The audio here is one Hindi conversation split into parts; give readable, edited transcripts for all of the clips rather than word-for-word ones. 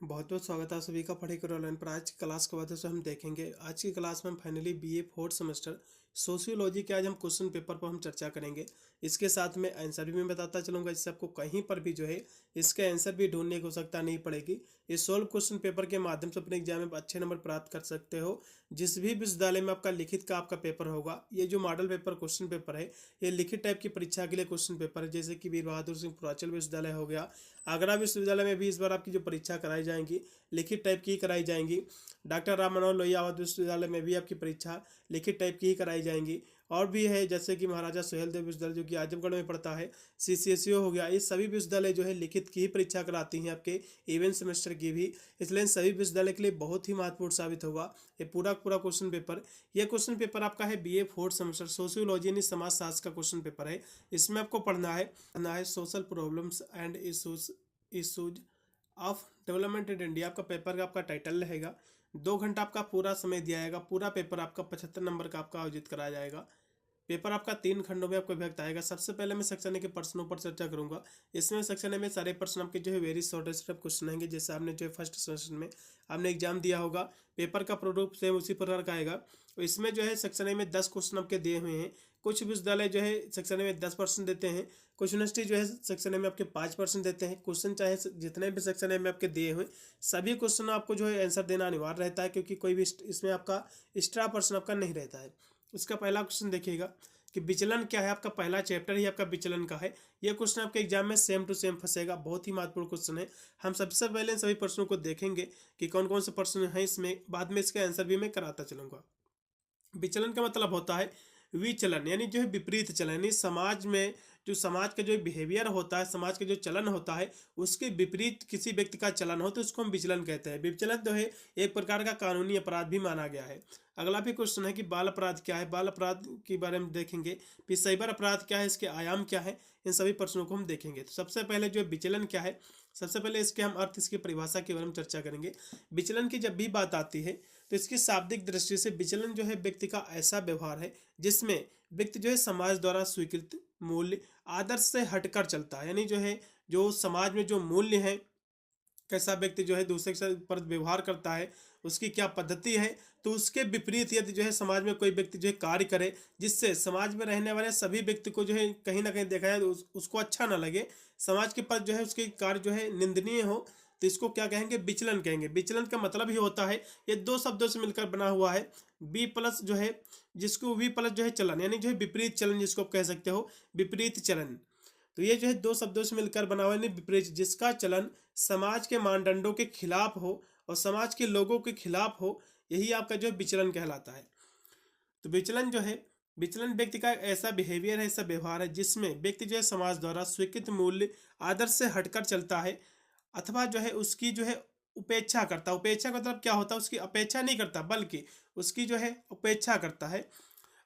बहुत बहुत स्वागत है आप सभी का पढ़े करो ऑनलाइन पर। आज की क्लास के बाद से हम देखेंगे। आज की क्लास में हम finally BA fourth semester sociology के आज हम क्वेश्चन पेपर पर हम चर्चा करेंगे। इसके साथ में आंसर भी मैं बताता चलूंगा, इससे आपको कहीं पर भी जो है इसके आंसर भी ढूंढने की आवश्यकता नहीं पड़ेगी। इस सोल्व क्वेश्चन पेपर के माध्यम से अपने एग्जाम में अच्छे नंबर प्राप्त कर सकते हो। जिस भी विश्वविद्यालय में आपका लिखित का आपका पेपर होगा, ये जो मॉडल पेपर क्वेश्चन पेपर है ये लिखित टाइप की परीक्षा के लिए क्वेश्चन पेपर है। जैसे कि वीर बहादुर सिंह पूर्वांचल विश्वविद्यालय हो गया, आगरा विश्वविद्यालय में भी इस बार आपकी जो परीक्षा कराई जाएंगी लिखित टाइप की ही कराई जाएंगी। डॉक्टर राम मनोहर लोहिया अवध विश्वविद्यालय में भी आपकी परीक्षा लिखित टाइप की ही कराई जाएंगी। और भी है जैसे कि महाराजा सुहेलदेव विश्वविद्यालय जो कि आजमगढ़ में पड़ता है, सीसीएसयू हो गया। ये सभी विश्वविद्यालय जो है लिखित की ही परीक्षा कराती हैं, आपके इवेंट सेमेस्टर की भी। इसलिए इन सभी विश्वविद्यालय के लिए बहुत ही महत्वपूर्ण साबित होगा ये पूरा पूरा क्वेश्चन पेपर। ये क्वेश्चन पेपर आपका है बीए फोर्थ सेमेस्टर सोशियोलॉजी यानी समाजशास्त्र का क्वेश्चन पेपर है। इसमें आपको पढ़ना है social problems and issues of development in India. आपका पेपर का आपका टाइटल रहेगा। 2 घंटा आपका पूरा समय दिया जाएगा। पूरा पेपर आपका 75 नंबर का आपका आयोजित कराया जाएगा। पेपर आपका 3 खंडों में आपको विभक्त आएगा। सबसे पहले मैं सेक्शन ए के प्रश्नों पर चर्चा करूंगा। इसमें सेक्शन ए में सारे प्रश्न आपके जो है वेरी शॉर्टेस्ट क्वेश्चन आएंगे, जैसे आपने जो है फर्स्ट सेशन में आपने एग्जाम दिया होगा। पेपर का प्रारूप सेम उसी प्रकार का आएगा। तो इसमें जो है सेक्शन ए में 10 क्वेश्चन आपके दिए हुए हैं। कुछ विश्वविद्यालय जो है सेक्शन ए में 10% देते हैं, कुछ यूनिवर्सिटी जो है सेक्शन ए में आपके 5% देते हैं। क्वेश्चन चाहे जितने भी सेक्शन ए में आपके दिए हुए सभी क्वेश्चन आपको जो है आंसर देना अनिवार्य रहता है, क्योंकि कोई भी इसमें आपका एक्स्ट्रा पर्सन आपका नहीं रहता है। इसका पहला क्वेश्चन देखिएगा कि विचलन क्या है। आपका पहला चैप्टर ही आपका विचलन का है। यह क्वेश्चन आपके एग्जाम में सेम टू सेम फंसेगा। बहुत ही महत्वपूर्ण क्वेश्चन है। हम सबसे पहले सभी प्रश्नों को देखेंगे कि कौन कौन से प्रश्न हैं इसमें, बाद में इसके आंसर भी मैं कराता चलूंगा। विचलन का मतलब होता है विचलन, यानी जो है विपरीत चलन, यानी समाज में जो समाज का जो बिहेवियर होता है, समाज का जो चलन होता है उसके विपरीत किसी व्यक्ति का चलन हो तो उसको हम विचलन कहते हैं। विचलन जो है एक प्रकार का कानूनी अपराध भी माना गया है। अगला भी क्वेश्चन है कि बाल अपराध क्या है। बाल अपराध के बारे में देखेंगे। फिर साइबर अपराध क्या है, इसके आयाम क्या है, इन सभी प्रश्नों को हम देखेंगे। तो सबसे पहले जो विचलन क्या है, सबसे पहले इसके हम अर्थ, इसकी परिभाषा के बारे में चर्चा करेंगे। विचलन की जब भी बात आती है तो इसकी शाब्दिक दृष्टि से विचलन जो है व्यक्ति का ऐसा व्यवहार है जिसमें व्यक्ति जो है समाज द्वारा स्वीकृत मूल्य आदर्श से हटकर चलता है। यानी जो है जो समाज में जो मूल्य है, कैसा व्यक्ति जो है दूसरे के साथ पर व्यवहार करता है, उसकी क्या पद्धति है, तो उसके विपरीत यदि जो है समाज में कोई व्यक्ति जो है कार्य करे जिससे समाज में रहने वाले सभी व्यक्ति को जो है कहीं ना कहीं देखा जाए तो उसको अच्छा ना लगे, समाज के पास जो है उसके कार्य जो है निंदनीय हो, तो इसको क्या कहेंगे, विचलन कहेंगे। विचलन का मतलब ही होता है, ये 2 शब्दों से मिलकर बना हुआ है। बी प्लस जो है, जिसको वी प्लस जो है चलन, यानी जो है विपरीत चलन जिसको आप कह सकते हो, विपरीत चलन। तो ये जो है 2 शब्दों से मिलकर बना हुआ है विपरीत, जिसका चलन समाज के मानदंडों के खिलाफ हो और समाज के लोगों के खिलाफ हो, यही आपका जो है विचलन कहलाता है। तो विचलन जो है, विचलन व्यक्ति का ऐसा बिहेवियर है, ऐसा व्यवहार है जिसमें व्यक्ति जो है समाज द्वारा स्वीकृत मूल्य आदर्श से हटकर चलता है, अथवा जो है उसकी जो है उपेक्षा करता है। उपेक्षा का मतलब क्या होता है, उसकी अपेक्षा नहीं करता बल्कि उसकी जो है उपेक्षा करता है।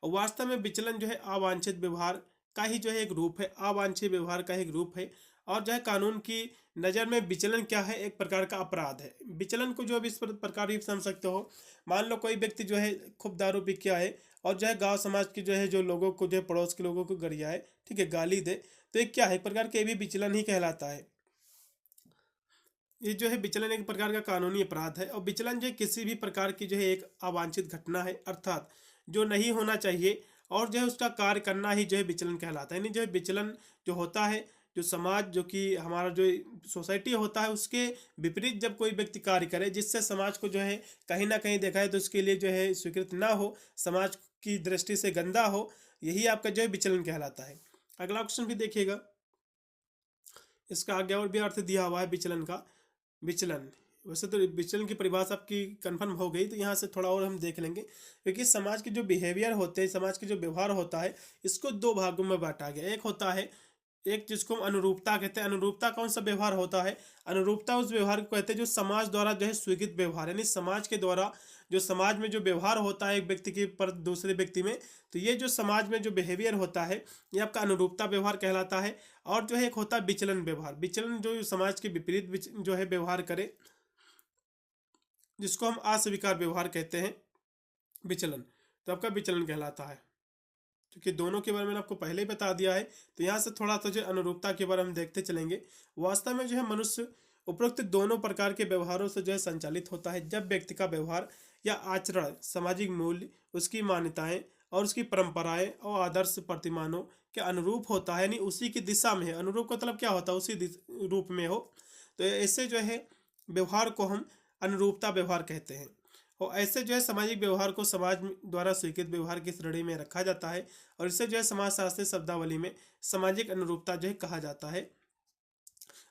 और वास्तव में विचलन जो है अवांछित व्यवहार का ही जो है एक रूप है, अवांछित व्यवहार का एक रूप है। और जो है कानून की नज़र में विचलन क्या है, एक प्रकार का अपराध है। विचलन को जो अब इस प्रकार भी समझ सकते हो। मान लो कोई व्यक्ति जो है खूब दारू पी के आए और जो है गांव समाज की जो है जो लोगों को जो है पड़ोस के लोगों को गरियाए, ठीक है, गाली दे, तो ये क्या है, एक प्रकार के भी विचलन ही कहलाता है। ये जो है विचलन एक प्रकार का कानूनी अपराध है। और विचलन जो है किसी भी प्रकार की जो है एक अवांछित घटना है, अर्थात जो नहीं होना चाहिए और जो है उसका कार्य करना ही जो है विचलन कहलाता है। यानी जो है विचलन जो होता है, जो समाज जो कि हमारा जो सोसाइटी होता है उसके विपरीत जब कोई व्यक्ति कार्य करे जिससे समाज को जो है कहीं ना कहीं देखा है तो उसके लिए जो है स्वीकृत ना हो, समाज की दृष्टि से गंदा हो, यही आपका जो है विचलन कहलाता है। अगला क्वेश्चन भी देखिएगा। इसका आगे और भी अर्थ दिया हुआ है विचलन का। विचलन, वैसे तो विचलन की परिभाषा आपकी कंफर्म हो गई, तो यहाँ से थोड़ा और हम देख लेंगे। क्योंकि समाज के जो बिहेवियर होते हैं, समाज के जो व्यवहार होता है, इसको 2 भागों में बांटा गया। एक होता है, एक जिसको हम अनुरूपता कहते हैं। अनुरूपता कौन सा व्यवहार होता है, अनुरूपता उस व्यवहार को कहते हैं जो समाज द्वारा जो है स्वीकृत व्यवहार, यानी समाज के द्वारा जो समाज में जो व्यवहार होता है एक व्यक्ति के पर दूसरे व्यक्ति में, तो ये जो समाज में जो बिहेवियर होता है ये आपका अनुरूपता व्यवहार कहलाता है। और जो है एक होता है विचलन व्यवहार। विचलन जो समाज के विपरीत जो है व्यवहार करे, जिसको हम अस्वीकार व्यवहार कहते हैं, विचलन, तो आपका विचलन कहलाता है। क्योंकि दोनों के बारे में मैंने आपको पहले ही बता दिया है, तो यहाँ से थोड़ा सा जो अनुरूपता के बारे में हम देखते चलेंगे। वास्तव में जो है मनुष्य उपरोक्त दोनों प्रकार के व्यवहारों से जो है संचालित होता है। जब व्यक्ति का व्यवहार या आचरण सामाजिक मूल्य, उसकी मान्यताएं और उसकी परंपराएं और आदर्श प्रतिमानों के अनुरूप होता है, यानी उसी की दिशा में है। अनुरूप का मतलब क्या होता है, उसी रूप में हो, तो ऐसे जो है व्यवहार को हम अनुरूपता व्यवहार कहते हैं। और ऐसे जो है सामाजिक व्यवहार को समाज द्वारा स्वीकृत व्यवहार की श्रेणी में रखा जाता है और इसे जो है समाजशास्त्री शब्दावली में सामाजिक अनुरूपता जो है कहा जाता है।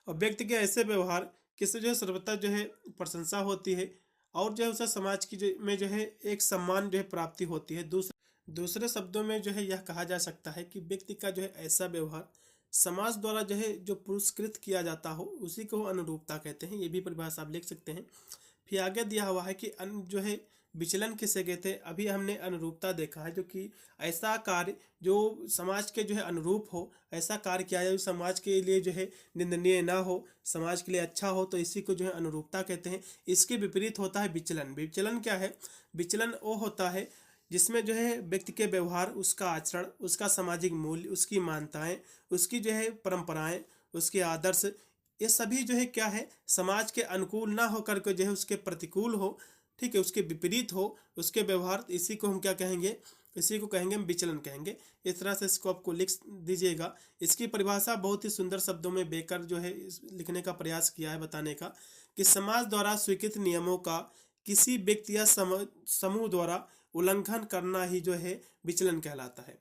और व्यक्ति के ऐसे व्यवहार किससे जो है सर्वथा जो है प्रशंसा होती है और जो है उसे समाज की में जो है एक सम्मान जो है प्राप्ति होती है। दूसरे शब्दों में जो है यह कहा जा सकता है कि व्यक्ति का जो है ऐसा व्यवहार समाज द्वारा जो है जो पुरस्कृत किया जाता हो, उसी को अनुरूपता कहते हैं। ये भी परिभाषा आप लिख सकते हैं। फिर आगे दिया हुआ है कि जो है विचलन किसे कहते हैं। अभी हमने अनुरूपता देखा है, जो कि ऐसा कार्य जो समाज के जो है अनुरूप हो, ऐसा कार्य किया जाए जो समाज के लिए जो है निंदनीय ना हो, समाज के लिए अच्छा हो, तो इसी को जो है अनुरूपता कहते हैं। इसके विपरीत होता है विचलन। विचलन क्या है? विचलन वो होता है जिसमें जो है व्यक्ति के व्यवहार, उसका आचरण, उसका सामाजिक मूल्य, उसकी मान्यताएं, उसकी जो है परंपराएं, उसके आदर्श, ये सभी जो है क्या है, समाज के अनुकूल ना होकर के जो है उसके प्रतिकूल हो, ठीक है, उसके विपरीत हो उसके व्यवहार, इसी को हम क्या कहेंगे, इसी को कहेंगे हम विचलन कहेंगे। इस तरह से इसको आपको लिख दीजिएगा। इसकी परिभाषा बहुत ही सुंदर शब्दों में बेकर जो है लिखने का प्रयास किया है, बताने का कि समाज द्वारा स्वीकृत नियमों का किसी व्यक्ति या समूह द्वारा उल्लंघन करना ही जो है विचलन कहलाता है।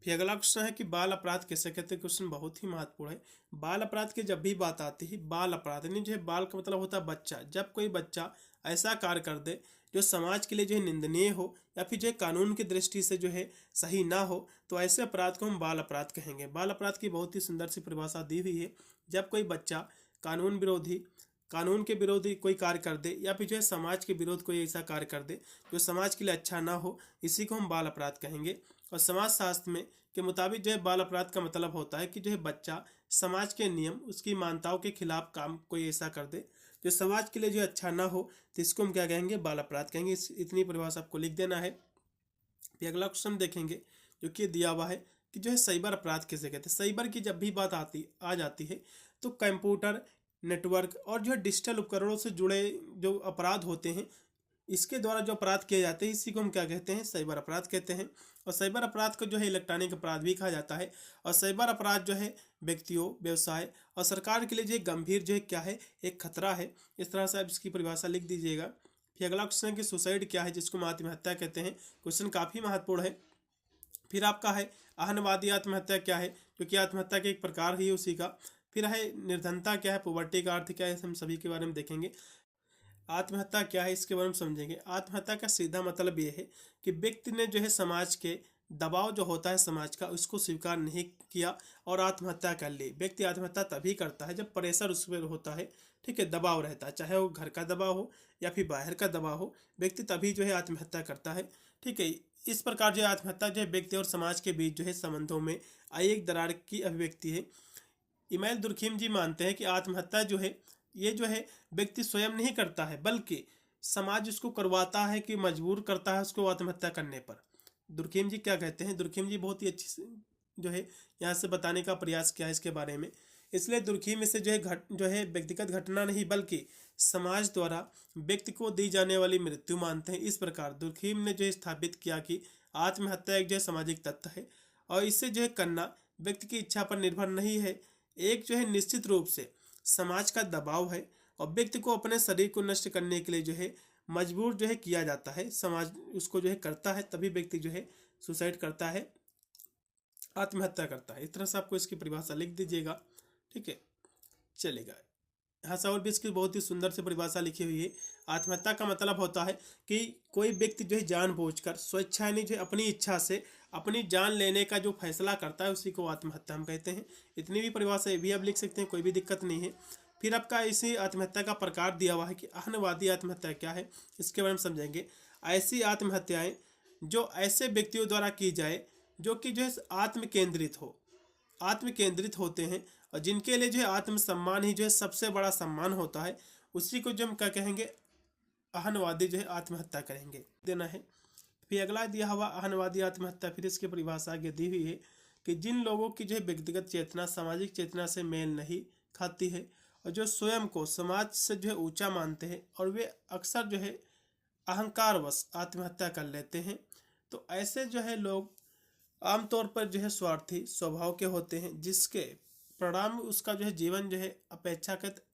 फिर अगला क्वेश्चन है कि बाल अपराध किसे कहते हैं। क्वेश्चन बहुत ही महत्वपूर्ण है। बाल अपराध की जब भी बात आती है, बाल अपराध यानी जो है बाल का मतलब होता है बच्चा। जब कोई बच्चा ऐसा कार्य कर दे जो समाज के लिए जो है निंदनीय हो या फिर जो है कानून की दृष्टि से जो है सही ना हो, तो ऐसे अपराध को हम बाल अपराध कहेंगे। बाल अपराध की बहुत ही सुंदर सी परिभाषा दी हुई है। जब कोई बच्चा कानून के विरोधी कोई कार्य कर दे या फिर जो है समाज के विरोध कोई ऐसा कार्य कर दे जो समाज के लिए अच्छा ना हो, इसी को हम बाल अपराध कहेंगे। और समाज शास्त्र में के मुताबिक जो है बाल अपराध का मतलब होता है कि जो है बच्चा समाज के नियम, उसकी मान्यताओं के खिलाफ काम कोई ऐसा कर दे जो समाज के लिए जो अच्छा ना हो, तो इसको हम क्या कहेंगे, बाल अपराध कहेंगे। इतनी परिभाषा आपको लिख देना है। फिर अगला क्वेश्चन देखेंगे जो कि दिया हुआ है कि जो है साइबर अपराध किसे कहते हैं। साइबर की जब भी बात आ जाती है तो कंप्यूटर नेटवर्क और जो है डिजिटल उपकरणों से जुड़े जो अपराध होते हैं, इसके द्वारा जो अपराध किए जाते हैं, इसी को हम क्या कहते हैं, साइबर अपराध कहते हैं। और साइबर अपराध को जो है इलेक्ट्रॉनिक अपराध भी कहा जाता है। और साइबर अपराध जो है व्यक्तियों, व्यवसाय और सरकार के लिए जो गंभीर जो है क्या है, एक खतरा है। इस तरह से आप इसकी परिभाषा लिख दीजिएगा। फिर अगला क्वेश्चन है कि सुसाइड क्या है, जिसको हम आत्महत्या कहते हैं। क्वेश्चन काफ़ी महत्वपूर्ण है। फिर आपका है आहनवादी आत्महत्या क्या है, क्योंकि आत्महत्या का एक प्रकार ही उसी का। फिर है निर्धनता क्या है, पॉवर्टी का अर्थ क्या है, हम सभी के बारे में देखेंगे। आत्महत्या क्या है, इसके बारे में समझेंगे। आत्महत्या का सीधा मतलब ये है कि व्यक्ति ने जो है समाज के दबाव जो होता है समाज का, उसको स्वीकार नहीं किया और आत्महत्या कर ली। व्यक्ति आत्महत्या तभी करता है जब प्रेशर उस पर होता है, ठीक है, दबाव रहता है, चाहे वो घर का दबाव हो या फिर बाहर का दबाव हो, व्यक्ति तभी जो है आत्महत्या करता है, ठीक है। इस प्रकार जो आत्महत्या जो है व्यक्ति और समाज के बीच जो है संबंधों में आई एक दरार की अभिव्यक्ति है। इमाइल दुर्खिम जी मानते हैं कि आत्महत्या जो है ये जो है व्यक्ति स्वयं नहीं करता है, बल्कि समाज उसको करवाता है, कि मजबूर करता है उसको आत्महत्या करने पर। दुर्खिम जी क्या कहते हैं, दुर्खिम जी बहुत ही अच्छी जो है यहाँ से बताने का प्रयास किया है इसके बारे में। इसलिए दुर्खिम इसे जो है व्यक्तिगत घटना नहीं बल्कि समाज द्वारा व्यक्ति को दी जाने वाली मृत्यु मानते हैं। इस प्रकार दुर्खिम ने जो स्थापित किया कि आत्महत्या एक जो है सामाजिक तत्व है और इसे जो है करना व्यक्ति की इच्छा पर निर्भर नहीं है, एक जो है निश्चित रूप से समाज का दबाव है और व्यक्ति को अपने शरीर को नष्ट करने के लिए जो है मजबूर जो है किया जाता है, समाज उसको जो है करता है, तभी व्यक्ति जो है सुसाइड करता है, आत्महत्या करता है। इस तरह से आपको इसकी परिभाषा लिख दीजिएगा, ठीक है, चलेगा। यहाँ से और भी इसकी बहुत ही सुंदर से परिभाषा लिखी हुई है। आत्महत्या का मतलब होता है कि कोई व्यक्ति जो है जानबूझकर स्वेच्छा नहीं जो है अपनी इच्छा से अपनी जान लेने का जो फैसला करता है, उसी को आत्महत्या हम कहते हैं। इतनी भी परिभाषा भी आप लिख सकते हैं, कोई भी दिक्कत नहीं है। फिर आपका इसी आत्महत्या का प्रकार दिया हुआ है कि आहनवादी आत्महत्या क्या है, इसके बारे में समझेंगे। ऐसी आत्महत्याएं जो ऐसे व्यक्तियों द्वारा की जाए जो कि जो है आत्म केंद्रित होते हैं और जिनके लिए जो है आत्मसम्मान ही जो है सबसे बड़ा सम्मान होता है, उसी को जो हम क्या कहेंगे, आहनवादी जो है आत्महत्या करेंगे देना है। फिर अगला दिया हुआ आहनवादी आत्महत्या, फिर इसकी परिभाषा आगे दी हुई है कि जिन लोगों की जो है व्यक्तिगत चेतना सामाजिक चेतना से मेल नहीं खाती है और जो स्वयं को समाज से जो है ऊंचा मानते हैं और वे अक्सर जो है अहंकारवश आत्महत्या कर लेते हैं। तो ऐसे जो है लोग आमतौर पर जो है स्वार्थी स्वभाव के होते हैं, जिसके परिणाम उसका जो है जीवन जो है अपेक्षाकृत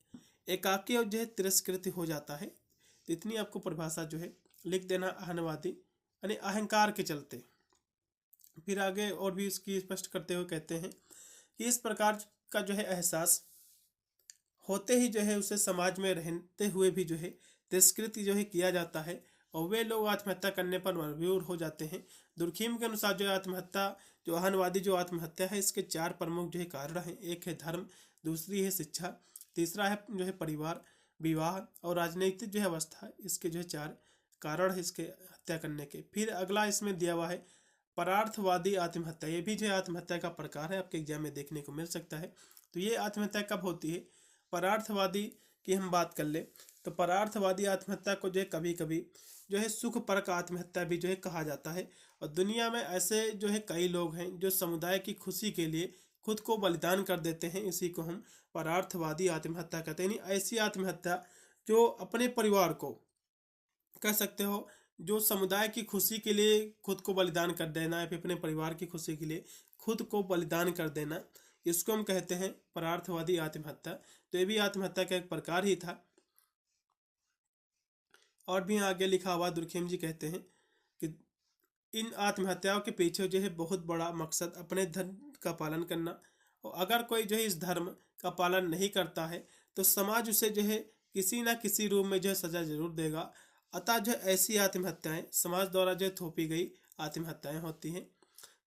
एकाकी और जो है तिरस्कृत हो जाता है। तो इतनी आपको परिभाषा जो है लिख देना अहंवादी यानी अहंकार के चलते। फिर आगे और भी इसकी स्पष्ट करते हुए कहते हैं कि इस प्रकार का जो है एहसास होते ही जो है उसे समाज में रहते हुए भी जो है तिरस्कृत जो है किया जाता है और वे लोग आत्महत्या करने पर मजबूर हो जाते हैं। दुर्खीम के अनुसार जो आत्महत्या जो अहंवादी जो आत्महत्या है इसके 4 प्रमुख जो है कारण हैं। एक है धर्म, दूसरी है शिक्षा, तीसरा है जो है परिवार, विवाह और राजनीतिक जो है अवस्था। इसके जो है 4 कारण है इसके हत्या करने के। फिर अगला इसमें दिया हुआ है परार्थवादी आत्महत्या। ये भी जो है आत्महत्या का प्रकार है, आपके एग्जाम में देखने को मिल सकता है। तो ये आत्महत्या कब होती है? परार्थवादी की हम बात कर ले तो परार्थवादी आत्महत्या को जो है कभी कभी जो है सुख परक आत्महत्या भी जो है कहा जाता है। और दुनिया में ऐसे जो है कई लोग हैं जो समुदाय की खुशी के लिए खुद को बलिदान कर देते हैं। इसी को हम परार्थवादी आत्महत्या कहते हैं। यानी ऐसी आत्महत्या जो अपने परिवार को कह सकते हो, जो समुदाय की खुशी के लिए खुद को बलिदान कर देना है, फिर अपने परिवार की खुशी के लिए खुद को बलिदान कर देना, इसको हम कहते हैं परार्थवादी आत्महत्या। तो ये भी आत्महत्या का एक प्रकार ही था। और भी आगे लिखा हुआ दुर्खेम जी कहते हैं कि इन आत्महत्याओं के पीछे जो है बहुत बड़ा मकसद अपने धर्म का पालन करना, और अगर कोई जो है इस धर्म का पालन नहीं करता है तो समाज उसे जो है किसी ना किसी रूप में जो है सजा जरूर देगा। अतः जो ऐसी आत्महत्याएं समाज द्वारा जो थोपी गई आत्महत्याएं होती हैं।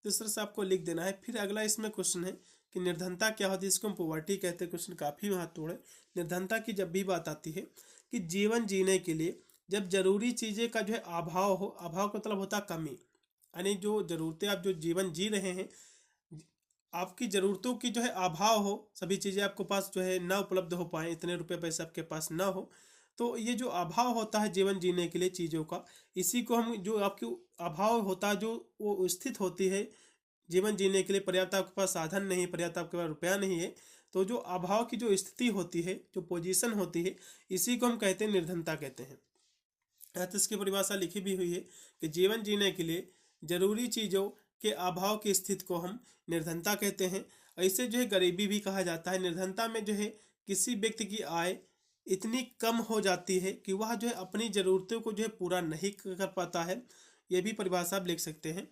दूसरा से आपको लिख देना है। फिर अगला इसमें क्वेश्चन है कि निर्धनता क्या होती है? इसको हम पॉवर्टी कहते हैं। क्वेश्चन काफ़ी महत्वपूर्ण है। निर्धनता की जब भी बात आती है कि जीवन जीने के लिए जब जरूरी चीज़ें का जो है अभाव हो, अभाव का मतलब होता है कमी, यानी जो ज़रूरतें आप जो जीवन जी रहे हैं आपकी ज़रूरतों की जो है अभाव हो, सभी चीज़ें आपके पास जो है ना उपलब्ध हो पाए, इतने रुपए पैसे आपके पास ना हो, तो ये जो अभाव होता है जीवन जीने के लिए चीज़ों का, इसी को हम जो आपकी अभाव होता है जो वो स्थित होती है जीवन जीने के लिए, पर्याप्त आपके पास साधन नहीं, पर्याप्त आपके पास रुपया नहीं है, तो जो अभाव की जो स्थिति होती है, जो पोजीशन होती है, इसी को हम कहते हैं निर्धनता कहते हैं। तो इसकी परिभाषा लिखी भी हुई है कि जीवन जीने के लिए जरूरी चीज़ों के अभाव की स्थिति को हम निर्धनता कहते हैं। ऐसे जो है गरीबी भी कहा जाता है। निर्धनता में जो है किसी व्यक्ति की आय इतनी कम हो जाती है कि वह जो है अपनी ज़रूरतों को जो है पूरा नहीं कर पाता है। ये भी परिभाषा आप लिख सकते हैं।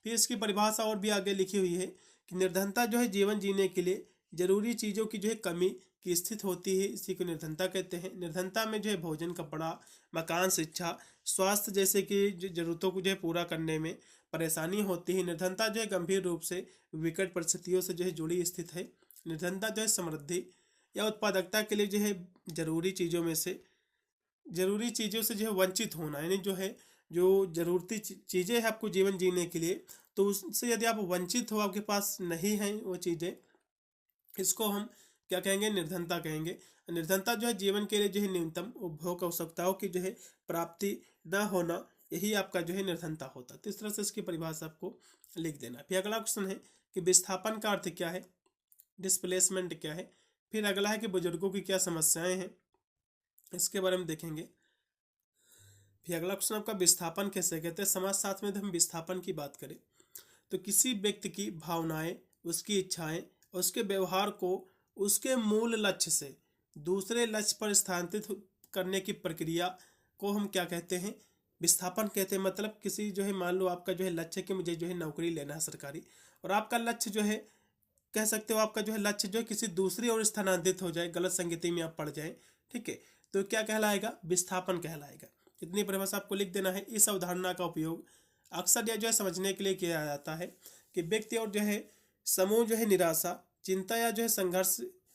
फिर इसकी परिभाषा और भी आगे लिखी हुई है कि निर्धनता जो है जीवन जीने के लिए जरूरी चीज़ों की जो है कमी की स्थिति होती है, इसी को निर्धनता कहते हैं। निर्धनता में जो है भोजन, कपड़ा, मकान, शिक्षा, स्वास्थ्य जैसे कि जरूरतों को जो है पूरा करने में परेशानी होती है। निर्धनता जो है गंभीर रूप से विकट परिस्थितियों से जो है जुड़ी स्थित है। निर्धनता जो है समृद्धि या उत्पादकता के लिए जो है जरूरी चीज़ों में से जरूरी चीज़ों से जो है वंचित होना, यानी जो है जो जरूरती चीज़ें हैं आपको जीवन जीने के लिए, तो उससे यदि आप वंचित हो, आपके पास नहीं हैं वो चीज़ें, इसको हम क्या कहेंगे? निर्धनता कहेंगे। निर्धनता जो है जीवन के लिए जो है न्यूनतम उपभोग आवश्यकताओं की जो है प्राप्ति न होना, यही आपका जो है निर्धनता होता है। तो इस तरह से इसकी परिभाषा आपको लिख देना। फिर अगला क्वेश्चन है कि विस्थापन का अर्थ क्या है, डिस्प्लेसमेंट क्या है। फिर अगला है कि बुजुर्गों की क्या समस्याएं हैं, इसके बारे में देखेंगे। फिर अगला क्वेश्चन आपका विस्थापन कैसे कहते हैं। समाज शास्त्र में हम विस्थापन की बात करें तो किसी व्यक्ति की भावनाएं, उसकी इच्छाएं, उसके व्यवहार को उसके मूल लक्ष्य से दूसरे लक्ष्य पर स्थानांतरित करने की प्रक्रिया को हम क्या कहते हैं? विस्थापन कहते हैं। मतलब किसी जो है, मान लो आपका जो है लक्ष्य कि मुझे जो है नौकरी लेना है सरकारी, और आपका लक्ष्य जो है कह सकते हो आपका जो है लक्ष्य जो है किसी दूसरी ओर स्थानांतरित हो जाए, गलत संगति में आप पड़ जाए, ठीक है, तो क्या कहलाएगा? विस्थापन कहलाएगा। इतनी परिभाषा आपको लिख देना है। इस अवधारणा का उपयोग अक्सर यह जो है समझने के लिए किया जाता है कि व्यक्ति और जो है समूह जो है निराशा, चिंता या जो है संघर्ष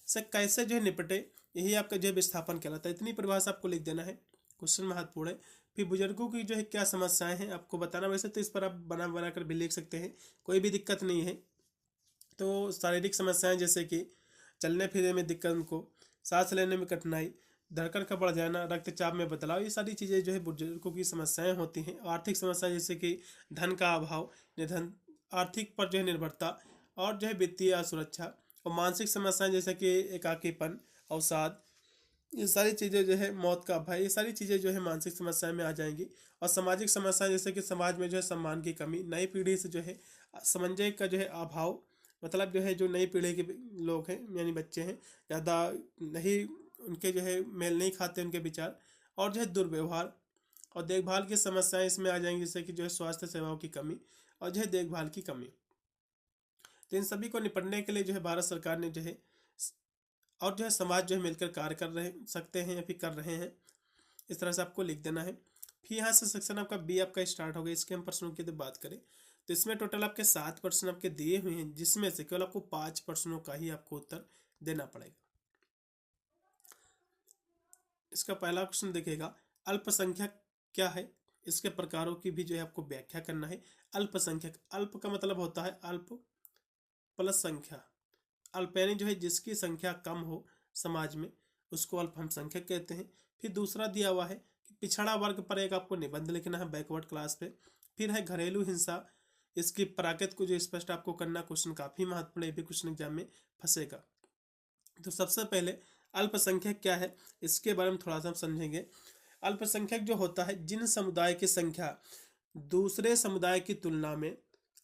से कैसे जो है निपटे, यही आपका जो है विस्थापन कहलाता है। इतनी परिभाषा आपको लिख देना है। क्वेश्चन महत्वपूर्ण है। फिर बुजुर्गों की जो है क्या समस्याएं हैं आपको बताना। वैसे तो इस पर आप बना बना कर भी लिख सकते हैं, कोई भी दिक्कत नहीं है। तो शारीरिक समस्याएं जैसे कि चलने फिरने में दिक्कत, उनको सांस लेने में कठिनाई, धड़कन का बढ़ जाना, रक्तचाप में बदलाव, ये सारी चीज़ें जो है बुजुर्गों की समस्याएं होती हैं। आर्थिक समस्या जैसे कि धन का अभाव, निधन, आर्थिक पर जो है निर्भरता, और जो है वित्तीय असुरक्षा, और मानसिक समस्याएं जैसे कि एकाकीपन अवसाद, ये सारी चीज़ें जो है, मौत का भय, ये सारी चीज़ें जो है मानसिक समस्याएं में आ जाएंगी। और सामाजिक समस्याएं जैसे कि समाज में जो है सम्मान की कमी, नई पीढ़ी से जो है समन्वय का जो है अभाव, मतलब जो है जो नई पीढ़ी के लोग हैं यानी बच्चे हैं, ज़्यादा नहीं, उनके जो है मेल नहीं खाते उनके विचार, और जो है दुर्व्यवहार और देखभाल की समस्याएं इसमें आ जाएंगी, जैसे कि जो है स्वास्थ्य सेवाओं की कमी और जो है देखभाल की कमी। तो इन सभी को निपटने के लिए जो है भारत सरकार ने जो है और जो है समाज जो है मिलकर कार्य कर रहे सकते हैं या फिर कर रहे हैं, इस तरह से आपको लिख देना है। फिर यहाँ से सेक्शन आपका बी आपका स्टार्ट हो गया। इसके हम प्रश्नों की बात करें तो इसमें टोटल आपके 7 प्रश्न आपके दिए हुए हैं, जिसमें से केवल आपको 5 प्रश्नों का ही आपको उत्तर देना पड़ेगा। इसका पहला क्वेश्चन देखिएगा, अल्पसंख्यक क्या है, इसके प्रकारों की भी जो है आपको व्याख्या करना है। अल्पसंख्यक, अल्प का मतलब होता है अल्प प्लस संख्या, अल्प यानी जो है जिसकी संख्या कम हो समाज में, उसको अल्पसंख्यक कहते हैं। फिर दूसरा दिया हुआ है कि पिछड़ा वर्ग पर एक आपको निबंध लिखना है बैकवर्ड क्लास पे। फिर है घरेलू हिंसा, इसकी प्राकृत को जो स्पष्ट आपको करना, क्वेश्चन काफी महत्वपूर्ण है, भी क्वेश्चन एग्जाम में फंसेगा। तो सबसे पहले अल्पसंख्यक क्या है, इसके बारे में थोड़ा सा हम समझेंगे। अल्पसंख्यक जो होता है, जिन समुदाय की संख्या दूसरे समुदाय की तुलना में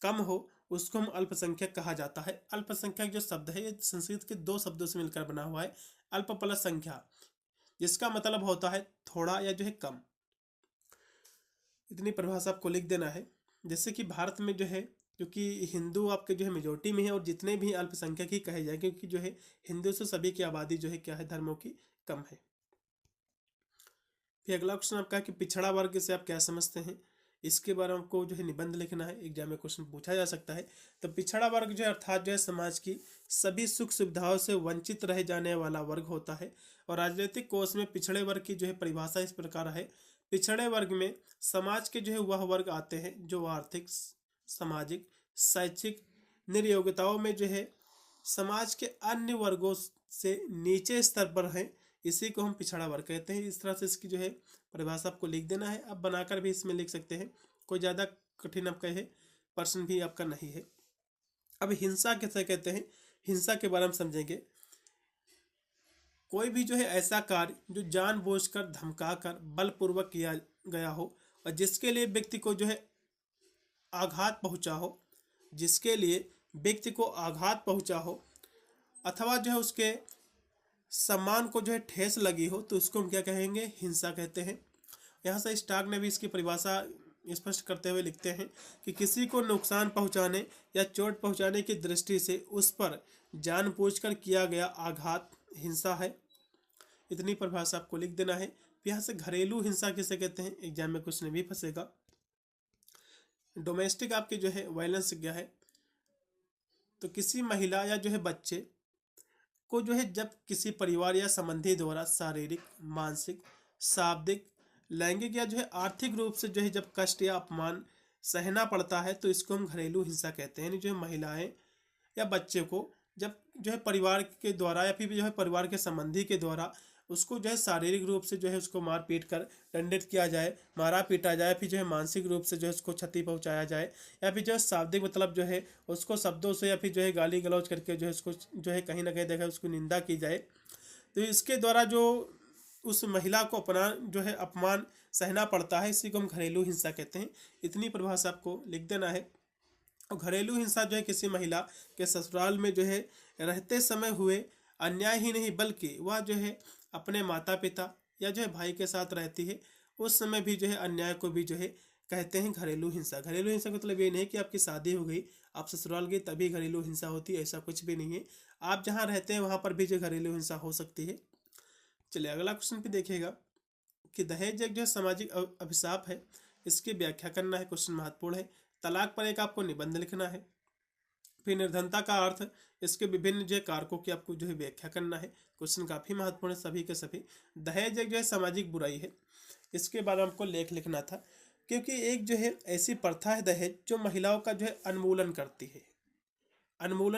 कम हो, उसको हम अल्पसंख्यक कहा जाता है। अल्पसंख्यक जो शब्द है, ये संस्कृत के 2 शब्दों से मिलकर बना हुआ है। अल्प प्लस संख्या, जिसका मतलब होता है थोड़ा या जो है कम। इतनी परिभाषा आपको लिख देना है। जैसे कि भारत में जो है, क्योंकि हिंदू आपके जो है मेजोरिटी में है, और जितने भी अल्पसंख्यक ही कहे जाए, क्योंकि जो है हिंदू से सभी की आबादी जो है क्या है, धर्मों की कम है। फिर अगला क्वेश्चन आपका कि पिछड़ा वर्ग से आप क्या समझते हैं, इसके बारे में आपको जो है निबंध लिखना है, एग्जाम में क्वेश्चन पूछा जा सकता है। तो पिछड़ा वर्ग जो है अर्थात जो है समाज की सभी सुख सुविधाओं से वंचित रह जाने वाला वर्ग होता है। और राजनीतिक कोष में पिछड़े वर्ग की जो है परिभाषा इस प्रकार है, पिछड़े वर्ग में समाज के जो है वह वर्ग आते हैं जो आर्थिक, सामाजिक, शैक्षिक निर्योग्यताओं में जो है समाज के अन्य वर्गों से नीचे स्तर पर हैं, इसी को हम पिछड़ा वर्ग कहते हैं। इस तरह से इसकी जो है परिभाषा आपको लिख देना है। अब बनाकर भी इसमें लिख सकते हैं, कोई ज़्यादा कठिन आपका है प्रश्न भी आपका नहीं है। अब हिंसा कैसे कहते हैं, हिंसा के बारे में समझेंगे। कोई भी जो है ऐसा कार्य जो जानबूझकर, धमकाकर, बलपूर्वक किया गया हो और जिसके लिए व्यक्ति को जो है आघात पहुंचा हो, जिसके लिए व्यक्ति को आघात पहुंचा हो, अथवा जो है उसके सम्मान को जो है ठेस लगी हो, तो उसको हम क्या कहेंगे, हिंसा कहते हैं। यहाँ से स्टार्क ने भी इसकी परिभाषा स्पष्ट करते हुए लिखते हैं कि किसी को नुकसान पहुंचाने या चोट पहुंचाने की दृष्टि से उस पर जानबूझकर किया गया आघात हिंसा है। इतनी परिभाषा आपको लिख देना है। यहाँ से घरेलू हिंसा किसे कहते हैं, एग्जाम में क्वेश्चन भी फंसेगा। डोमेस्टिक आपके जो है वायलेंस क्या है, तो किसी महिला या जो है बच्चे को जो है जब किसी परिवार या संबंधी द्वारा शारीरिक, मानसिक, शाब्दिक, लैंगिक या जो है आर्थिक रूप से जो है जब कष्ट या अपमान सहना पड़ता है, तो इसको हम घरेलू हिंसा कहते हैं। यानी जो है महिलाएं या बच्चे को जब जो है परिवार के द्वारा या फिर जो है परिवार के संबंधी के द्वारा उसको जो है शारीरिक रूप से जो है उसको मार पीट कर दंडित किया जाए, मारा पीटा जाए, फिर जो है मानसिक रूप से जो है उसको क्षति पहुंचाया जाए, या फिर जो है शाब्दिक मतलब जो है उसको शब्दों से या फिर जो है गाली गलौज करके जो है उसको जो है कहीं ना कहीं देखा उसको निंदा की जाए, तो इसके द्वारा जो उस महिला को अपना जो है अपमान सहना पड़ता है, इसी को हम घरेलू हिंसा कहते हैं। इतनी परिभाषा आपको लिख देना है। और घरेलू हिंसा जो है किसी महिला के ससुराल में जो है रहते समय हुए अन्याय ही नहीं, बल्कि वह जो है अपने माता पिता या जो है भाई के साथ रहती है, उस समय भी जो है अन्याय को भी जो है कहते हैं घरेलू हिंसा। घरेलू हिंसा का मतलब ये नहीं कि आपकी शादी हो गई, आप ससुराल गई तभी घरेलू हिंसा होती है, ऐसा कुछ भी नहीं है। आप जहाँ रहते हैं वहाँ पर भी जो घरेलू हिंसा हो सकती है। चलिए अगला क्वेश्चन भी देखिएगा कि दहेज एक जो है सामाजिक अभिशाप है, इसकी व्याख्या करना है, क्वेश्चन महत्वपूर्ण है। तलाक पर एक आपको निबंध लिखना है। फिर निर्धनता का अर्थ, इसके विभिन्न जो है कारकों की आपको जो है व्याख्या करना है, क्वेश्चन काफी महत्वपूर्ण है सभी के सभी। दहेज एक जो है सामाजिक बुराई है, इसके बारे में आपको लेख लिखना था, क्योंकि एक जो है ऐसी प्रथा है दहेज जो महिलाओं का जो है उन्मूलन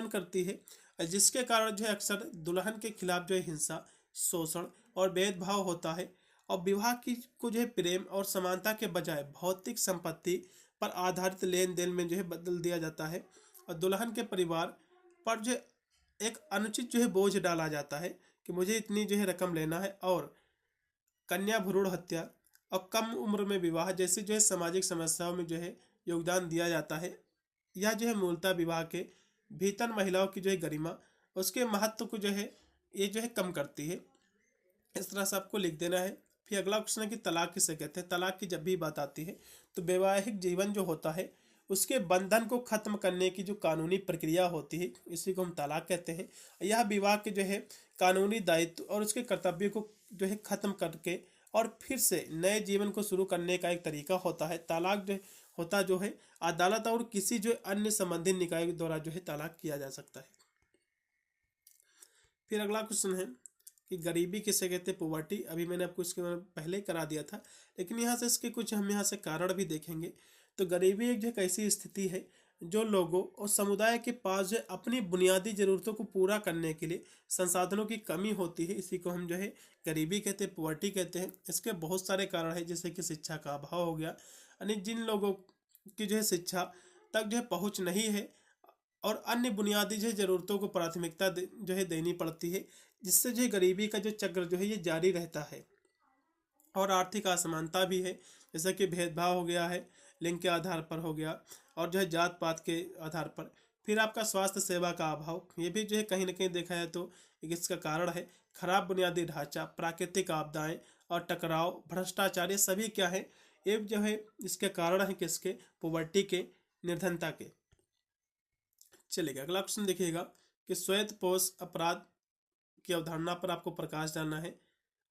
करती है, जिसके कारण जो है अक्सर दुल्हन के खिलाफ जो है हिंसा, शोषण और भेदभाव होता है। और विवाह की को जो है प्रेम और समानता के बजाय भौतिक संपत्ति पर आधारित लेन देन में जो है बदल दिया जाता है, और दुल्हन के परिवार पर जो एक अनुचित जो है बोझ डाला जाता है कि मुझे इतनी जो है रकम लेना है, और कन्या भ्रूण हत्या और कम उम्र में विवाह जैसी जो है सामाजिक समस्याओं में जो है योगदान दिया जाता है। यह जो है मूलतः विवाह के भीतर महिलाओं की जो है गरिमा, उसके महत्व को जो है ये जो है कम करती है। इस तरह से आपको लिख देना है। फिर अगला क्वेश्चन है कि तलाक किसे कहते हैं। तलाक की जब भी बात आती है तो वैवाहिक जीवन जो होता है उसके बंधन को खत्म करने की जो कानूनी प्रक्रिया होती है इसी को हम तलाक कहते हैं। यह विवाह के जो है कानूनी दायित्व और उसके कर्तव्य को जो है खत्म करके और फिर से नए जीवन को शुरू करने का एक तरीका होता है। तलाक जो है अदालत और किसी जो अन्य संबंधित निकाय के द्वारा जो है तलाक किया जा सकता है। फिर अगला क्वेश्चन है कि गरीबी किसे कहते हैं। पॉवर्टी अभी मैंने आपको इसके बारे में पहले ही करा दिया था, लेकिन यहाँ से इसके कुछ हम यहाँ से कारण भी देखेंगे। तो गरीबी एक जो ऐसी स्थिति है जो लोगों और समुदाय के पास जो अपनी बुनियादी ज़रूरतों को पूरा करने के लिए संसाधनों की कमी होती है, इसी को हम जो है गरीबी कहते हैं, पॉवर्टी कहते हैं। इसके बहुत सारे कारण हैं, जैसे कि शिक्षा का अभाव हो गया, यानी जिन लोगों की जो है शिक्षा तक जो है पहुँच नहीं है और अन्य बुनियादी जो है ज़रूरतों को प्राथमिकता जो है देनी पड़ती है, जिससे जो है गरीबी का जो चक्र जो है ये जारी रहता है। और आर्थिक असमानता भी है, जैसा कि भेदभाव हो गया है, लिंग के आधार पर हो गया, और जो है जात पात के आधार पर। फिर आपका स्वास्थ्य सेवा का अभाव, ये भी जो है कहीं ना कहीं देखा जाए तो इसका कारण है। खराब बुनियादी ढांचा, प्राकृतिक आपदाएं और टकराव, भ्रष्टाचार, ये सभी क्या है, ये जो है इसके कारण है किसके, पॉवर्टी के, निर्धनता के। चलेगा अगला क्वेश्चन देखिएगा कि श्वेतपोश अपराध की अवधारणा पर आपको प्रकाश डालना है।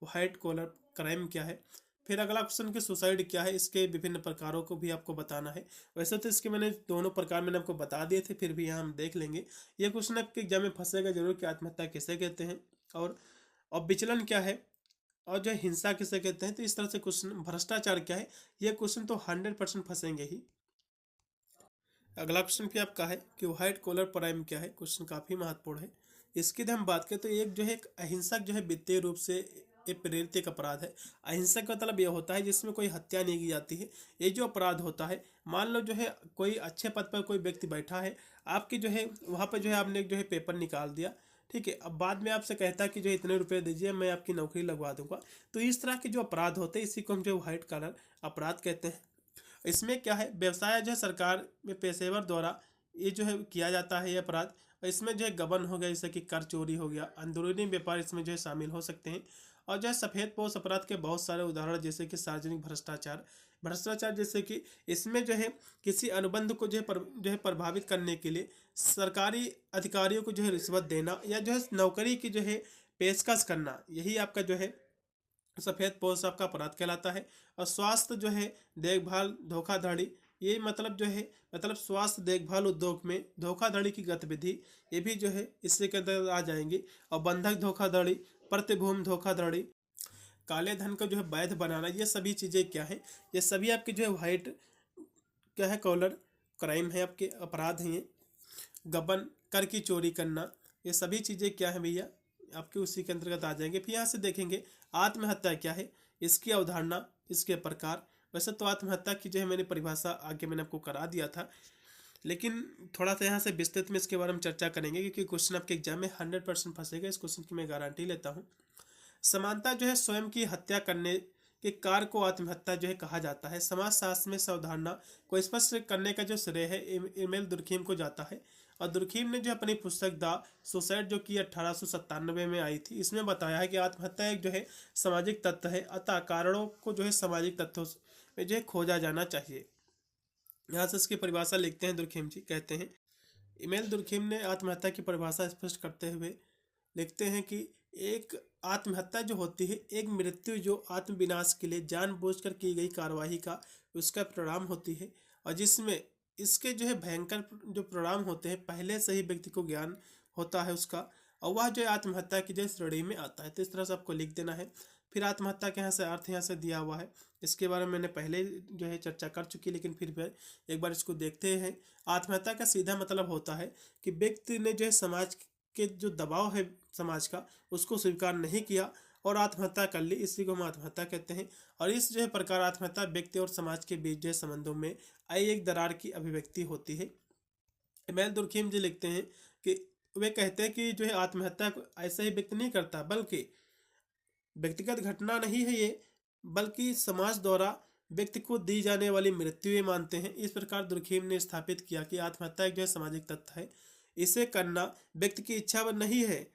व्हाइट कॉलर क्राइम क्या है। फिर अगला क्वेश्चन कि सुसाइड क्या है, इसके विभिन्न प्रकारों को भी आपको बताना है। वैसे तो इसके मैंने दोनों प्रकार मैंने आपको बता दिए थे, फिर भी यहाँ हम देख लेंगे। ये क्वेश्चन आपके एग्जाम में फंसेगा जरूर कि आत्महत्या किसे कहते हैं और विचलन क्या है, और जो हिंसा किसे कहते हैं। तो इस तरह से क्वेश्चन, भ्रष्टाचार क्या है, ये क्वेश्चन तो 100% फंसेंगे ही। अगला क्वेश्चन भी आपका है कि व्हाइट कॉलर क्राइम क्या है। क्वेश्चन काफ़ी महत्वपूर्ण है। इसकी यदि हम बात करें तो एक जो है एक अहिंसक जो है वित्तीय रूप से एक प्रेरित एक अपराध है। अहिंसक का मतलब यह होता है जिसमें कोई हत्या नहीं की जाती है। ये जो अपराध होता है, मान लो जो है कोई अच्छे पद पर कोई व्यक्ति बैठा है, आपकी जो है वहाँ पर जो है आपने जो है पेपर निकाल दिया, ठीक है, अब बाद में आपसे कहता है कि जो इतने रुपए दीजिए मैं आपकी नौकरी लगवा दूंगा। तो इस तरह के जो अपराध होते हैं इसी को हम जो व्हाइट कॉलर अपराध कहते हैं। इसमें क्या है, व्यवसाय जो है सरकार में पेशेवर द्वारा ये जो है किया जाता है ये अपराध। और इसमें जो है गबन हो गया, जैसे कि कर चोरी हो गया, अंदरूनी व्यापार इसमें जो है शामिल हो सकते हैं। और जो है सफ़ेद पोश अपराध के बहुत सारे उदाहरण, जैसे कि सार्वजनिक भ्रष्टाचार जैसे कि इसमें जो है किसी अनुबंध को जो है प्रभावित करने के लिए सरकारी अधिकारियों को जो है रिश्वत देना या जो है नौकरी की जो है पेशकश करना, यही आपका जो है सफ़ेद पोश आपका अपराध कहलाता है। और स्वास्थ्य जो है देखभाल धोखाधड़ी, ये मतलब जो है मतलब स्वास्थ्य देखभाल उद्योग में धोखाधड़ी की गतिविधि, ये भी जो है इससे के अंदर आ जाएंगी। और बंधक धोखाधड़ी, प्रतिभूति धोखाधड़ी, काले धन को जो है वैध बनाना, ये सभी चीज़ें क्या है, ये सभी आपके जो है व्हाइट क्या है कॉलर क्राइम है, आपके अपराध हैं ये। गबन, कर की चोरी करना, ये सभी चीज़ें क्या है भैया, आपके उसी के अंतर्गत आ जाएंगे। फिर यहाँ से देखेंगे आत्महत्या क्या है, इसकी अवधारणा, इसके प्रकार। वैसे तो आत्महत्या की जो है मैंने परिभाषा आगे मैंने आपको करा दिया था, लेकिन थोड़ा सा यहाँ से विस्तृत में इसके बारे में चर्चा करेंगे, क्योंकि क्वेश्चन आपके एग्जाम में 100% फंसेगा। इस क्वेश्चन की मैं गारंटी लेता हूँ। समानता जो है स्वयं की हत्या करने के कार्य को आत्महत्या जो है कहा जाता है। समाजशास्त्र में इस अवधारणा को स्पष्ट करने का जो श्रेय है इमेल दुर्खीम को जाता है। और दुर्खीम ने जो अपनी पुस्तक द सुसाइड जो कि 1897 में आई थी, इसमें बताया है कि आत्महत्या एक जो है सामाजिक तत्व है, अतः कारणों को जो है सामाजिक तत्वों में जो है खोजा जाना चाहिए। यहाँ से इसकी परिभाषा लिखते हैं दुर्खीम जी, कहते हैं इमेल दुर्खीम ने आत्महत्या की परिभाषा स्पष्ट करते हुए लिखते हैं कि एक आत्महत्या जो होती है एक मृत्यु जो आत्मविनाश के लिए जानबूझकर की गई कार्यवाही का उसका परिणाम होती है, और जिसमें इसके जो है भयंकर जो परिणाम होते हैं पहले से ही व्यक्ति को ज्ञान होता है उसका, और वह जो है आत्महत्या की जो श्रेणी में आता है। तो इस तरह से आपको लिख देना है। फिर आत्महत्या के यहाँ से अर्थ यहाँ से दिया हुआ है, इसके बारे में मैंने पहले जो है चर्चा कर चुकी, लेकिन फिर एक बार इसको देखते हैं। आत्महत्या का सीधा मतलब होता है कि व्यक्ति ने जो है समाज के जो दबाव है समाज का उसको स्वीकार नहीं किया और आत्महत्या कर ली, इसी को हम आत्महत्या कहते हैं। और इस जो है प्रकार आत्महत्या व्यक्ति और समाज के बीच जो है संबंधों में आई एक दरार की अभिव्यक्ति होती है। इमेल दुर्खीम जी लिखते हैं कि वे कहते हैं कि जो है आत्महत्या को ऐसा ही व्यक्ति नहीं करता, बल्कि व्यक्तिगत घटना नहीं है ये, बल्कि समाज द्वारा व्यक्ति को दी जाने वाली मृत्यु ये मानते हैं। इस प्रकार दुर्खीम ने स्थापित किया कि आत्महत्या एक जो है सामाजिक तथ्य है, इसे करना व्यक्ति की इच्छा नहीं है,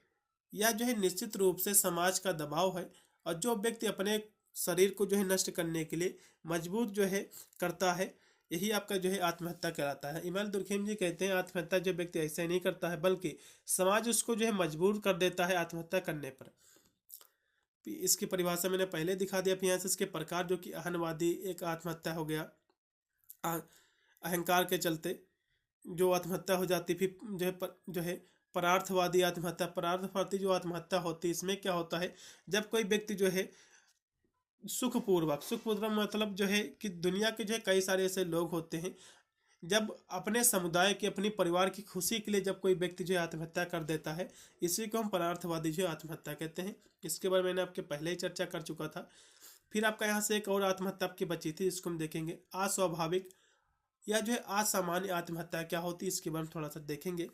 यह जो है निश्चित रूप से समाज का दबाव है। और जो व्यक्ति अपने शरीर को जो है नष्ट करने के लिए मजबूर जो है करता है, यही आपका जो है आत्महत्या कहलाता है। इमाम दुर्खीम जी कहते हैं आत्महत्या जो व्यक्ति ऐसे ही नहीं करता है, बल्कि समाज उसको जो है मजबूर कर देता है आत्महत्या करने पर। इसकी परिभाषा मैंने पहले दिखा दिया। फिर यहाँ से इसके प्रकार, जो कि अहंवादी एक आत्महत्या हो गया, अहंकार के चलते जो आत्महत्या हो जाती, फिर जो है परार्थवादी आत्महत्या। परार्थवादी जो आत्महत्या होती है, इसमें क्या होता है, जब कोई व्यक्ति जो है सुखपूर्वक मतलब जो है कि दुनिया के जो है कई सारे ऐसे लोग होते हैं, जब अपने समुदाय की, अपनी परिवार की खुशी के लिए जब कोई व्यक्ति जो है आत्महत्या कर देता है, इसी को हम परार्थवादी जो आत्महत्या कहते हैं। इसके बारे में मैंने आपके पहले ही चर्चा कर चुका था। फिर आपका यहाँ से एक और आत्महत्या आपकी बची थी, इसको हम देखेंगे अस्वाभाविक या जो है असामान्य आत्महत्या क्या होती है, इसके बारे में थोड़ा सा देखेंगे।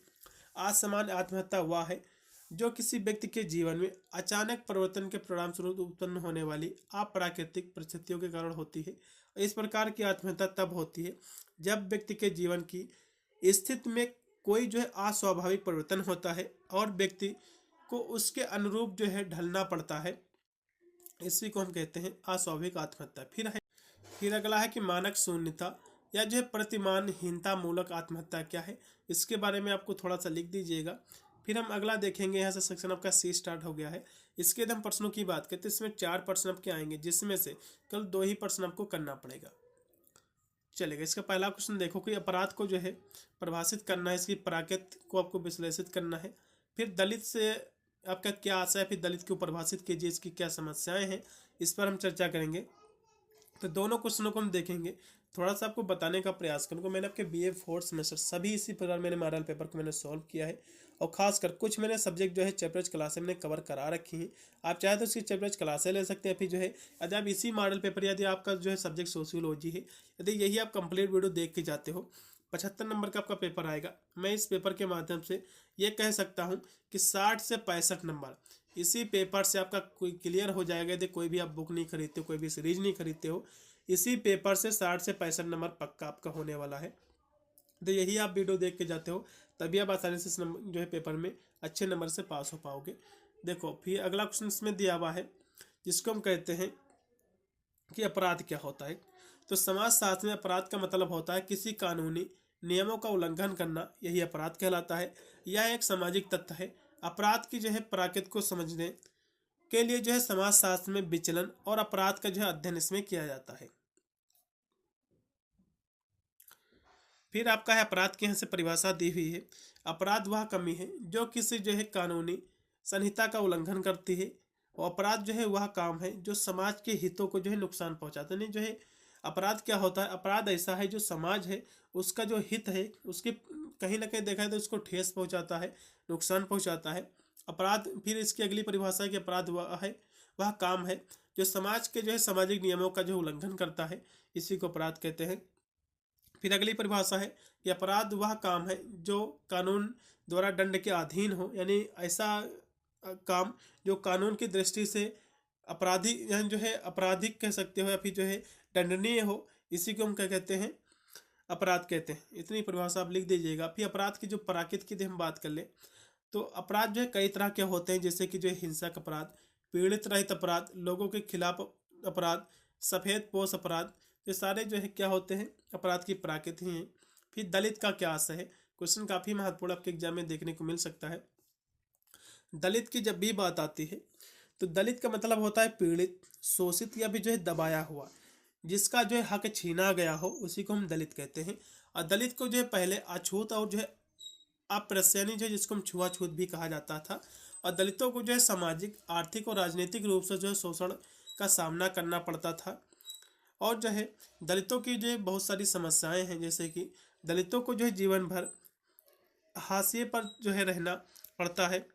असामान्य आत्महत्या वह है जो किसी व्यक्ति के जीवन में अचानक परिवर्तन के परिणाम स्वरूप उत्पन्न होने वाली अप्राकृतिक परिस्थितियों के कारण होती है। इस प्रकार की आत्महत्या तब होती है जब व्यक्ति के जीवन की स्थिति में कोई जो है अस्वाभाविक परिवर्तन होता है और व्यक्ति को उसके अनुरूप जो है ढलना पड़ता है। इसी को हम कहते हैं अस्वाभाविक आत्महत्या। फिर अगला है कि मानक शून्यता या जो है प्रतिमानहीनता मूलक आत्महत्या क्या है, इसके बारे में आपको थोड़ा सा लिख दीजिएगा। फिर हम अगला देखेंगे। यहाँ से सेक्शन आपका सी स्टार्ट हो गया है। इसके यदि हम प्रश्नों की बात करते हैं, इसमें 4 प्रश्न आपके आएंगे, जिसमें से केवल 2 ही प्रश्न आपको करना पड़ेगा। चलेगा। इसका पहला क्वेश्चन देखो कि अपराध को जो है परिभाषित करना है, इसकी प्राकृत को आपको विश्लेषित करना है। फिर दलित से आपका क्या आशा है, फिर दलित को परिभाषित कीजिए, इसकी क्या समस्याएं हैं, इस पर हम चर्चा करेंगे। तो दोनों क्वेश्चनों को हम देखेंगे। थोड़ा सा आपको बताने का प्रयास करूँगा। मैंने आपके बीए 4th सेमेस्टर सभी इसी प्रकार मैंने मॉडल पेपर को मैंने सॉल्व किया है, और खासकर कुछ मैंने सब्जेक्ट जो है चैप्टर्स क्लासें मैंने कवर करा रखी हैं। आप चाहे तो उसकी चैप्टर्स क्लासें ले सकते हैं। फिर जो है यदि आप इसी मॉडल पेपर, यदि आपका जो है सब्जेक्ट सोशियोलॉजी है, यदि यही आप कंप्लीट वीडियो देख के जाते हो, 75 नंबर का आपका पेपर आएगा। मैं इस पेपर के माध्यम से ये कह सकता हूँ कि 60 से 65 नंबर इसी पेपर से आपका कोई क्लियर हो जाएगा। यदि कोई भी आप बुक नहीं खरीदते हो, कोई भी सीरीज नहीं खरीदते हो, इसी पेपर से 60 से 65 नंबर पक्का आपका होने वाला है। तो यही आप वीडियो देख के जाते हो, तभी आप आसानी से इस नंबर जो है पेपर में अच्छे नंबर से पास हो पाओगे। देखो फिर अगला क्वेश्चन इसमें दिया हुआ है, जिसको हम कहते हैं कि अपराध क्या होता है। तो समाज शास्त्र में अपराध का मतलब होता है किसी कानूनी नियमों का उल्लंघन करना, यही अपराध कहलाता है। यह एक सामाजिक तथ्य है। अपराध की जो है प्रकृति को समझने के लिए जो है समाज शास्त्र में विचलन और अपराध का जो है अध्ययन इसमें किया जाता है। फिर आपका है अपराध की यहाँ से परिभाषा दी हुई है। अपराध वह कमी है जो किसी जो है कानूनी संहिता का उल्लंघन करती है, और अपराध जो है वह काम है जो समाज के हितों को जो है नुकसान पहुंचाता नहीं। जो है अपराध क्या होता है, अपराध ऐसा है जो समाज है उसका जो हित है उसके कहीं ना कहीं देखा है तो उसको ठेस पहुंचाता है, नुकसान पहुंचाता है। अपराध फिर इसकी अगली परिभाषा है कि अपराध वह काम है जो समाज के जो है सामाजिक नियमों का जो उल्लंघन करता है, इसी को अपराध कहते हैं। फिर अगली परिभाषा है कि अपराध वह काम है जो कानून द्वारा दंड के अधीन हो, यानी ऐसा काम जो कानून की दृष्टि से अपराधी यानी जो है आपराधिक कह सकते हो, या फिर जो है दंडनीय हो, इसी को हम क्या कहते हैं, अपराध कहते हैं। इतनी परिभाषा आप लिख दीजिएगा। फिर अपराध की जो प्रकृति की हम बात कर ले तो अपराध जो है कई तरह के होते हैं, जैसे कि जो है हिंसक अपराध, पीड़ित रहित अपराध, लोगों के खिलाफ अपराध, सफेद पोश अपराध, ये सारे जो है क्या होते हैं, अपराध की प्रकृति हैं। फिर दलित का क्या आशय है, क्वेश्चन काफ़ी महत्वपूर्ण आपके एग्जाम में देखने को मिल सकता है। दलित की जब भी बात आती है तो दलित का मतलब होता है पीड़ित, शोषित या भी जो है दबाया हुआ, जिसका जो है हक छीना गया हो, उसी को हम दलित कहते हैं। और दलित को जो है पहले अछूत और जो है अप्रसयनी जो है जिसको हम छुआछूत भी कहा जाता था, और दलितों को जो है सामाजिक, आर्थिक और राजनीतिक रूप से जो है शोषण का सामना करना पड़ता था। और जो है दलितों की जो है बहुत सारी समस्याएं हैं, जैसे कि दलितों को जो है जीवन भर हाशिए पर जो है रहना पड़ता है,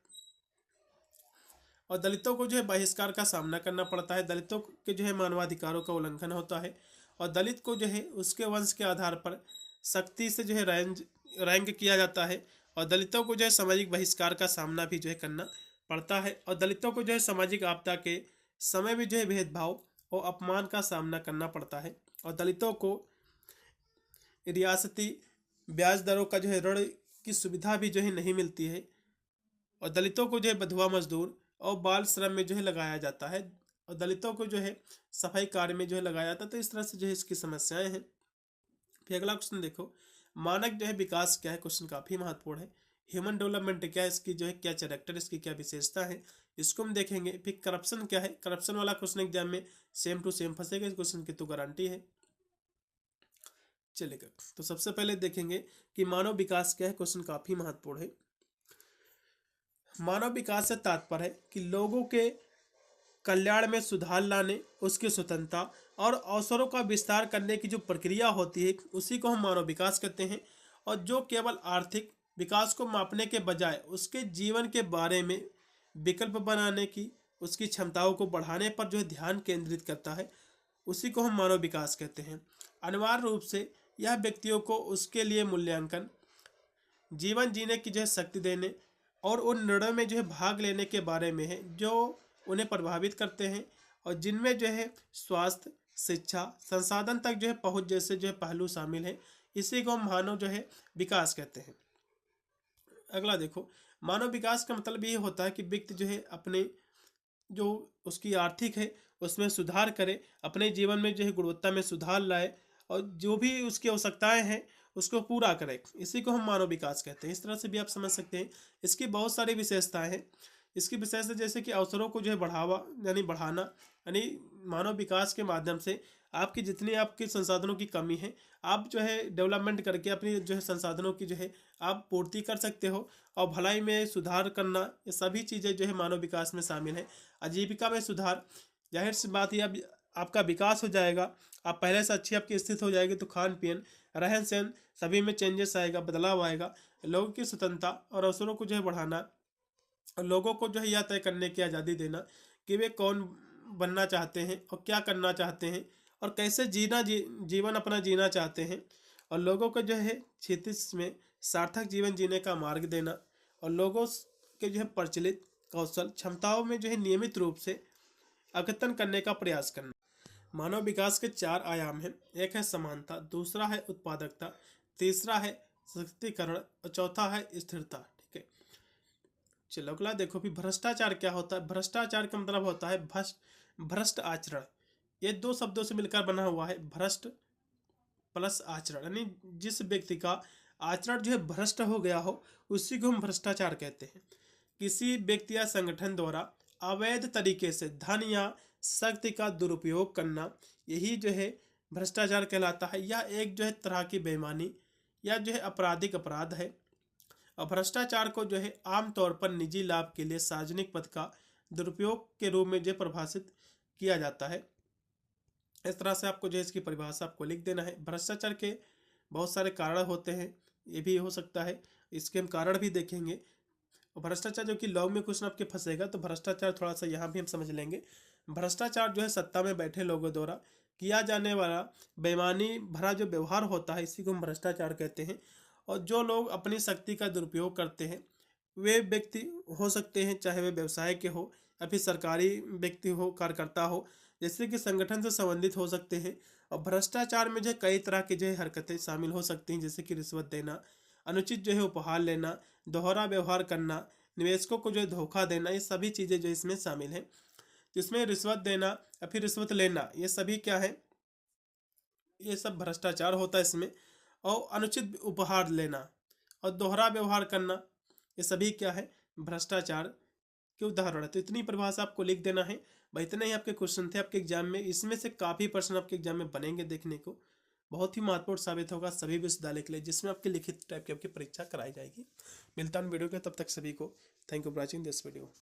और दलितों को जो है बहिष्कार का सामना करना पड़ता है। दलितों के जो है मानवाधिकारों का उल्लंघन होता है, और दलित को जो है उसके वंश के आधार पर सख्ती से जो है रैंक किया जाता है, और दलितों को जो है सामाजिक बहिष्कार का सामना भी जो है करना पड़ता है, और दलितों को जो है सामाजिक आपदा के समय भी जो है भेदभाव और अपमान का सामना करना पड़ता है, और दलितों को रियासती ब्याज दरों का जो है ऋण की सुविधा भी जो है नहीं मिलती है, और दलितों को जो है बंधुआ मजदूर और बाल श्रम में जो है लगाया जाता है, और दलितों को जो है सफाई कार्य में जो है लगाया जाता है। तो इस तरह से जो है इसकी समस्याएं हैं। फिर अगला क्वेश्चन देखो, मानक जो है विकास क्या है। क्वेश्चन काफी महत्वपूर्ण है। ह्यूमन डेवलपमेंट क्या है, इसकी जो है क्या कैरेक्टर, इसकी क्या विशेषता है, इसको हम देखेंगे। फिर करप्शन क्या है, करप्शन वाला क्वेश्चन एग्जाम में सेम टू सेम फंसेगा, इस क्वेश्चन की तो गारंटी है। चलेगा, तो सबसे पहले देखेंगे कि मानव विकास क्या है। क्वेश्चन काफी महत्वपूर्ण है। मानव विकास से तात्पर्य है कि लोगों के कल्याण में सुधार लाने, उसकी स्वतंत्रता और अवसरों का विस्तार करने की जो प्रक्रिया होती है, उसी को हम मानव विकास कहते हैं। और जो केवल आर्थिक विकास को मापने के बजाय उसके जीवन के बारे में विकल्प बनाने की, उसकी क्षमताओं को बढ़ाने पर जो है ध्यान केंद्रित करता है, उसी को हम मानव विकास कहते हैं। अनिवार्य रूप से यह व्यक्तियों को उसके लिए मूल्यांकन, जीवन जीने की जो है शक्ति देने और उन निर्णयों में जो है भाग लेने के बारे में है जो उन्हें प्रभावित करते हैं, और जिनमें जो है स्वास्थ्य, शिक्षा, संसाधन तक जो है पहुंच जैसे जो है पहलू शामिल है। इसी को हम मानव जो है विकास कहते हैं। अगला देखो, मानव विकास का मतलब ये होता है कि व्यक्ति जो है अपने जो उसकी आर्थिक है उसमें सुधार करे, अपने जीवन में जो है गुणवत्ता में सुधार लाए, और जो भी उसकी आवश्यकताएं हैं उसको पूरा करे। इसी को हम मानव विकास कहते हैं। इस तरह से भी आप समझ सकते हैं। इसकी बहुत सारी विशेषताएं हैं। इसकी विशेषता जैसे कि अवसरों को जो है बढ़ावा यानी बढ़ाना, यानी मानव विकास के माध्यम से आपकी जितनी आपके संसाधनों की कमी है, आप जो है डेवलपमेंट करके अपनी जो है संसाधनों की जो है आप पूर्ति कर सकते हो, और भलाई में सुधार करना, ये सभी चीज़ें जो है मानव विकास में शामिल है। आजीविका में सुधार, जाहिर सी बात है अब आपका विकास हो जाएगा, आप पहले से अच्छी आपकी स्थिति हो जाएगी, तो खान पीन, रहन सहन सभी में चेंजेस आएगा, बदलाव आएगा। लोगों की स्वतंत्रता और अवसरों को जो है बढ़ाना, और लोगों को जो है यह तय करने की आज़ादी देना कि वे कौन बनना चाहते हैं और क्या करना चाहते हैं और कैसे जीवन अपना जीना चाहते हैं, और लोगों को जो है क्षितिज में सार्थक जीवन जीने का मार्ग देना, और लोगों के जो है प्रचलित कौशल क्षमताओं में जो है नियमित रूप से अद्यतन करने का प्रयास करना। मानव विकास के 4 आयाम हैं। एक है समानता, दूसरा है उत्पादकता, तीसरा है सशक्तिकरण और चौथा है स्थिरता। ठीक है, चलो अगला देखो भी भ्रष्टाचार क्या होता है। भ्रष्टाचार का मतलब होता है भ्रष्ट आचरण। ये 2 शब्दों से मिलकर बना हुआ है, भ्रष्ट प्लस आचरण, यानी जिस व्यक्ति का आचरण जो है भ्रष्ट हो गया हो उसी को हम भ्रष्टाचार कहते हैं। किसी व्यक्ति या संगठन द्वारा अवैध तरीके से धन या शक्ति का दुरुपयोग करना, यही जो है भ्रष्टाचार कहलाता है। यह एक जो है तरह की बेईमानी या जो है आपराधिक अपराध है। और भ्रष्टाचार को जो है आमतौर पर निजी लाभ के लिए सार्वजनिक पद का दुरुपयोग के रूप में जो प्रभाषित किया जाता है। इस तरह से आपको जो है इसकी परिभाषा आपको लिख देना है। भ्रष्टाचार के बहुत सारे कारण होते हैं, ये भी हो सकता है, इसके हम कारण भी देखेंगे। और भ्रष्टाचार जो कि लॉ में क्वेश्चन आपके फंसेगा, तो भ्रष्टाचार थोड़ा सा यहाँ भी हम समझ लेंगे। भ्रष्टाचार जो है सत्ता में बैठे लोगों द्वारा किया जाने वाला बेईमानी भरा जो व्यवहार होता है, इसी को हम भ्रष्टाचार कहते हैं। और जो लोग अपनी शक्ति का दुरुपयोग करते हैं, वे व्यक्ति हो सकते हैं, चाहे वे व्यवसाय के हो या फिर सरकारी व्यक्ति हो, कार्यकर्ता हो, जैसे कि संगठन से संबंधित हो सकते हैं। और भ्रष्टाचार में जो है कई तरह की जो है हरकतें शामिल हो सकती हैं, जैसे कि रिश्वत देना, अनुचित जो है उपहार लेना, दोहरा व्यवहार करना, निवेशकों को जो है धोखा देना, ये सभी चीज़ें जो इसमें शामिल हैं। जिसमें रिश्वत देना या फिर रिश्वत लेना, ये सभी क्या है, ये सब भ्रष्टाचार होता है इसमें। और अनुचित उपहार लेना और दोहरा व्यवहार करना, ये सभी क्या है, भ्रष्टाचार के उदाहरण है। तो इतनी परिभाषा आपको लिख देना है भाई। इतने ही आपके क्वेश्चन थे आपके एग्जाम में, इसमें से काफ़ी प्रश्न आपके एग्जाम में बनेंगे देखने को। बहुत ही महत्वपूर्ण साबित होगा सभी विश्वविद्यालय के लिए, जिसमें आपकी लिखित टाइप की आपकी परीक्षा कराई जाएगी। मिलता हूं वीडियो के, तब तक सभी को thank you for watching this video.